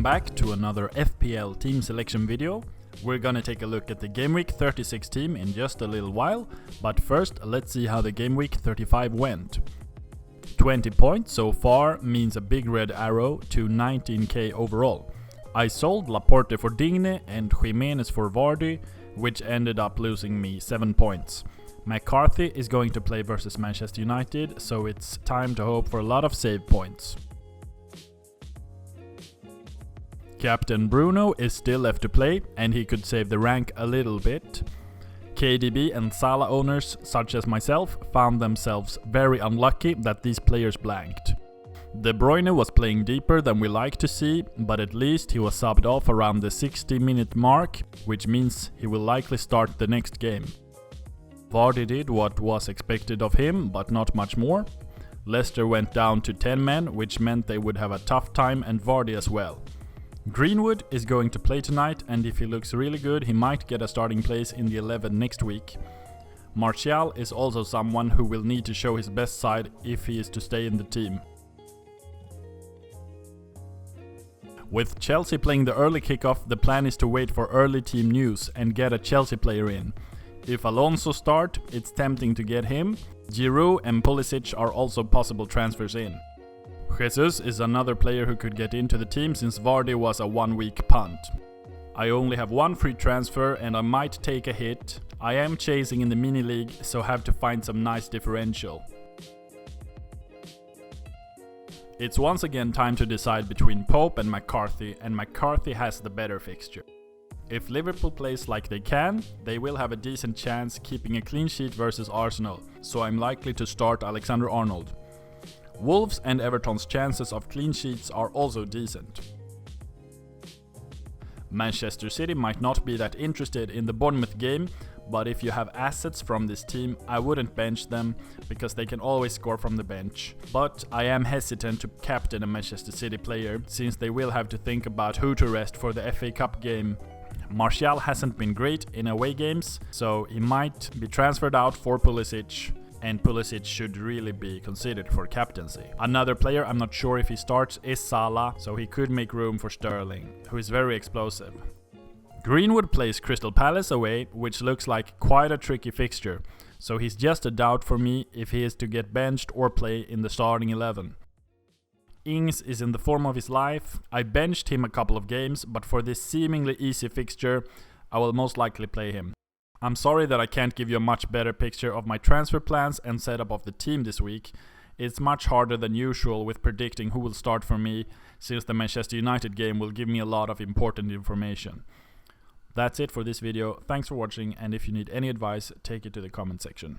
back to another FPL team selection video. We're gonna take a look at the Gameweek 36 team in just a little while, but first let's see how the Gameweek 35 went. 20 points so far means a big red arrow to 19k overall. I sold Laporte for Digne and Jimenez for Vardy, which ended up losing me 7 points. McCarthy is going to play versus Manchester United, so it's time to hope for a lot of save points. Captain Bruno is still left to play, and he could save the rank a little bit. KDB and Salah owners, such as myself, found themselves very unlucky that these players blanked. De Bruyne was playing deeper than we like to see, but at least he was subbed off around the 60-minute mark, which means he will likely start the next game. Vardy did what was expected of him, but not much more. Leicester went down to 10 men, which meant they would have a tough time, and Vardy as well. Greenwood is going to play tonight, and if he looks really good, he might get a starting place in the 11 next week. Martial is also someone who will need to show his best side if he is to stay in the team. With Chelsea playing the early kickoff, the plan is to wait for early team news and get a Chelsea player in. If Alonso start, it's tempting to get him. Giroud and Pulisic are also possible transfers in. Jesus is another player who could get into the team since Vardy was a 1-week punt. I only have one free transfer and I might take a hit. I am chasing in the mini league, so have to find some nice differential. It's once again time to decide between Pope and McCarthy has the better fixture. If Liverpool plays like they can, they will have a decent chance keeping a clean sheet versus Arsenal, so I'm likely to start Alexander-Arnold. Wolves and Everton's chances of clean sheets are also decent. Manchester City might not be that interested in the Bournemouth game, but if you have assets from this team, I wouldn't bench them because they can always score from the bench. But I am hesitant to captain a Manchester City player since they will have to think about who to rest for the FA Cup game. Martial hasn't been great in away games, so he might be transferred out for Pulisic, and Pulisic should really be considered for captaincy. Another player I'm not sure if he starts is Salah, so he could make room for Sterling, who is very explosive. Greenwood plays Crystal Palace away, which looks like quite a tricky fixture, so he's just a doubt for me if he is to get benched or play in the starting 11. Ings is in the form of his life. I benched him a couple of games, but for this seemingly easy fixture, I will most likely play him. I'm sorry that I can't give you a much better picture of my transfer plans and setup of the team this week. It's much harder than usual with predicting who will start for me, since the Manchester United game will give me a lot of important information. That's it for this video. Thanks for watching, and if you need any advice, take it to the comment section.